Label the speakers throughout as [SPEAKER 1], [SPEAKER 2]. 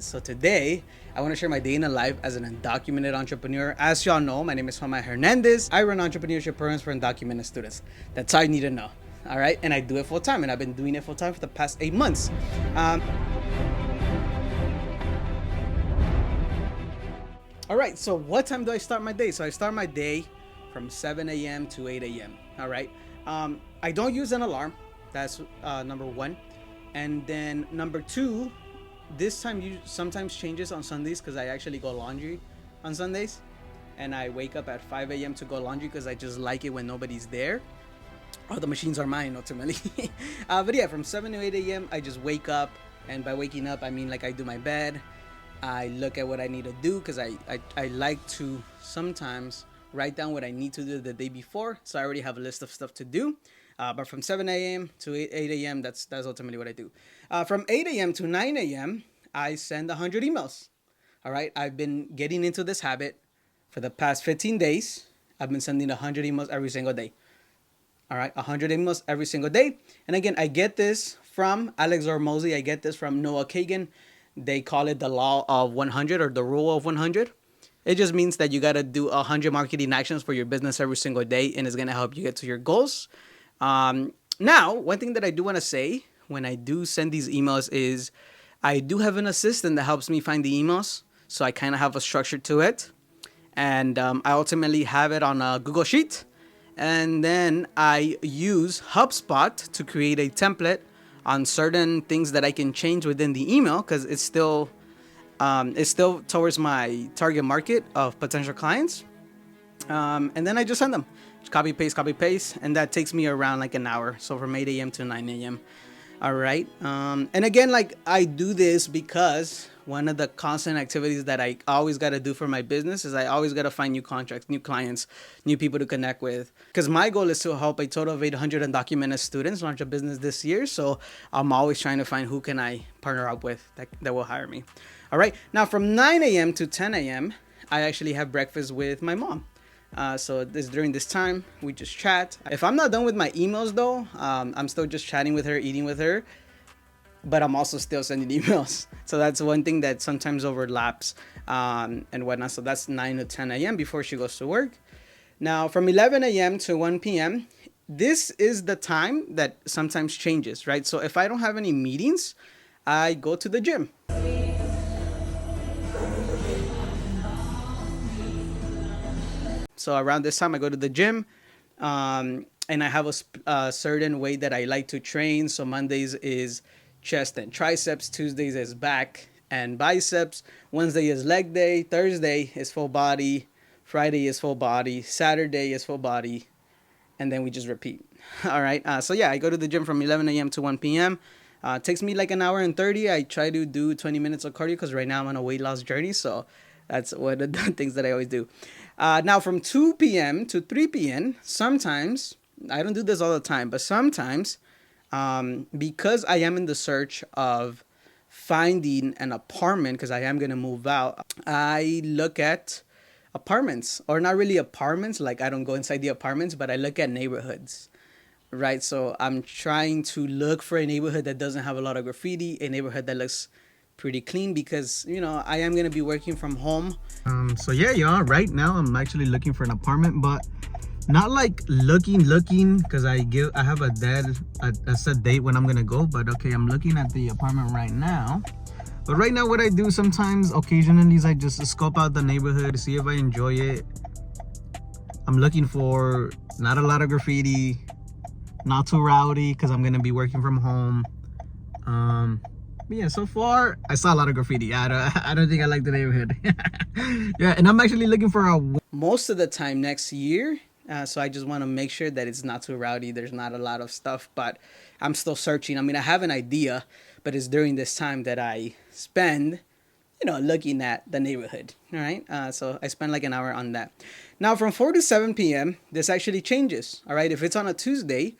[SPEAKER 1] So today, I want to share my day in a life as an undocumented entrepreneur. As y'all know, my name is Juan Hernandez. I run entrepreneurship programs for undocumented students. That's all you need to know. All right, and I do it full time, and I've been doing it full time for the past 8 months. All right, so what time do I start my day? So I start my day from 7 a.m. to 8 a.m. All right, I don't use an alarm. That's number one, and then number two, this time you sometimes changes on Sundays because I actually go laundry on Sundays, and I wake up at 5 a.m. to go laundry because I just like it when nobody's there. All the machines are mine ultimately. But yeah, from 7 to 8 a.m. I just wake up, and by waking up I mean like I do my bed. I look at what I need to do because I like to sometimes write down what I need to do the day before, so I already have a list of stuff to do. But from 7 a.m. to 8 a.m., that's ultimately what I do. From 8 a.m. to 9 a.m., I send 100 emails. All right, I've been getting into this habit for the past 15 days. I've been sending 100 emails every single day. All right, 100 emails every single day. And again, I get this from Alex Hormozy. I get this from Noah Kagan. They call it the law of 100 or the rule of 100. It just means that you got to do 100 marketing actions for your business every single day, and it's going to help you get to your goals. Now, one thing that I do want to say when I do send these emails is I do have an assistant that helps me find the emails. So I kind of have a structure to it. And I ultimately have it on a Google Sheet. And then I use HubSpot to create a template on certain things that I can change within the email because it's still towards my target market of potential clients. And then I just send them. Just copy, paste. And that takes me around like an hour. So from 8 a.m. to 9 a.m. All right. And again, like I do this because one of the constant activities that I always got to do for my business is I always got to find new contracts, new clients, new people to connect with. Because my goal is to help a total of 800 undocumented students launch a business this year. So I'm always trying to find who can I partner up with that will hire me. All right. Now from 9 a.m. to 10 a.m., I actually have breakfast with my mom. So during this time, we just chat. If I'm not done with my emails though, I'm still just chatting with her, eating with her, but I'm also still sending emails. So that's one thing that sometimes overlaps and whatnot. So that's 9 to 10 a.m. before she goes to work. Now from 11 a.m. to 1 p.m., this is the time that sometimes changes, right? So if I don't have any meetings, I go to the gym. So around this time, I go to the gym, and I have a certain way that I like to train. So Mondays is chest and triceps, Tuesdays is back and biceps, Wednesday is leg day, Thursday is full body, Friday is full body, Saturday is full body, and then we just repeat. All right. So yeah, I go to the gym from 11 a.m. to 1 p.m. It takes me like an hour and 30. I try to do 20 minutes of cardio because right now I'm on a weight loss journey. So that's one of the things that I always do. Now from 2 p.m. to 3 p.m., sometimes, I don't do this all the time, but sometimes, because I am in the search of finding an apartment, because I am going to move out, I look at apartments, or not really apartments, like I don't go inside the apartments, but I look at neighborhoods. Right, so I'm trying to look for a neighborhood that doesn't have a lot of graffiti, a neighborhood that looks pretty clean because I am gonna be working from home. So yeah, y'all. Right now I'm actually looking for an apartment, but not like looking because I have a set date when I'm gonna go. But okay, I'm looking at the apartment right now. But right now, what I do sometimes, occasionally, is I just scope out the neighborhood, see if I enjoy it. I'm looking for not a lot of graffiti, not too rowdy because I'm gonna be working from home. But yeah, so far I saw a lot of graffiti. I don't think I like the neighborhood. Yeah, and I'm actually looking for most of the time next year. So I just want to make sure that it's not too rowdy. There's not a lot of stuff, but I'm still searching. I mean, I have an idea, but it's during this time that I spend, looking at the neighborhood. All right. So I spend like an hour on that. Now from 4 to 7 p.m., this actually changes. All right. If it's on a Tuesday,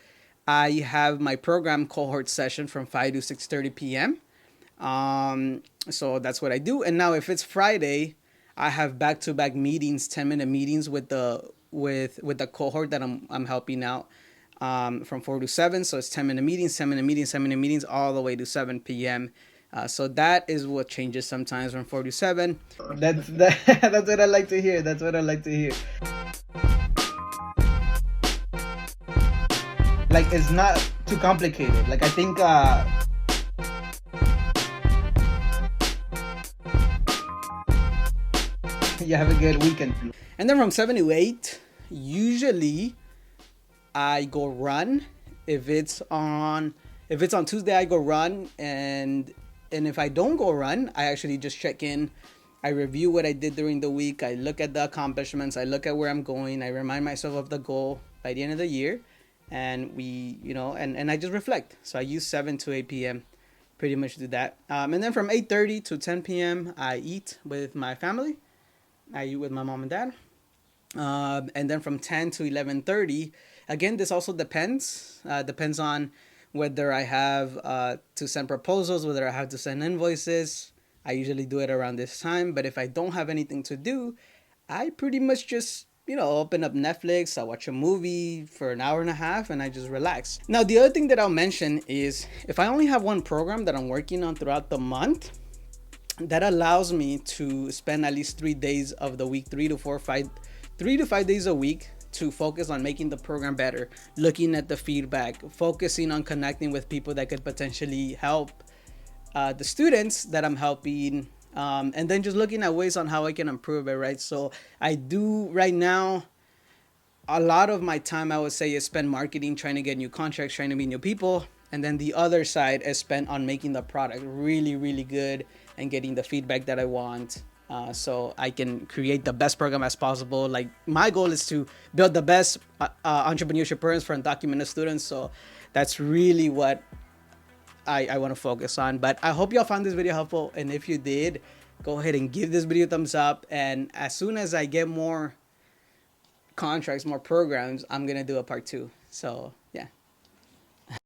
[SPEAKER 1] I have my program cohort session from 5 to 6:30 p.m. So that's what I do. And now if it's Friday, I have back-to-back meetings, 10-minute meetings with the cohort that I'm helping out from 4 to 7. So it's 10-minute meetings, 10-minute meetings, 10-minute meetings all the way to 7 p.m. So that is what changes sometimes from 4 to 7.
[SPEAKER 2] That's what I like to hear. That's what I like to hear. Like it's not too complicated. Like I think you have a good weekend.
[SPEAKER 1] And then from 7 to 8, usually I go run. If it's on Tuesday, I go run, and if I don't go run, I actually just check in. I review what I did during the week. I look at the accomplishments. I look at where I'm going. I remind myself of the goal by the end of the year, and and I just reflect. So I use 7 to 8 p.m. Pretty much do that. And then from 8:30 to 10 p.m., I eat with my family. I eat with my mom and dad. And then from 10 to 11:30, again, this also depends on whether I have to send proposals, whether I have to send invoices. I usually do it around this time. But if I don't have anything to do, I pretty much just open up Netflix. I watch a movie for an hour and a half, and I just relax. Now, the other thing that I'll mention is if I only have one program that I'm working on throughout the month, that allows me to spend at least 3 days of the week, 3 to 5 days a week, to focus on making the program better, looking at the feedback, focusing on connecting with people that could potentially help the students that I'm helping, and then just looking at ways on how I can improve it, right? So I do right now, a lot of my time, I would say, is spent marketing, trying to get new contracts, trying to meet new people. And then the other side is spent on making the product really, really good and getting the feedback that I want. So I can create the best program as possible. Like my goal is to build the best entrepreneurship programs for undocumented students. So that's really what I want to focus on. But I hope y'all found this video helpful. And if you did, go ahead and give this video a thumbs up. And as soon as I get more contracts, more programs, I'm gonna do a part 2. So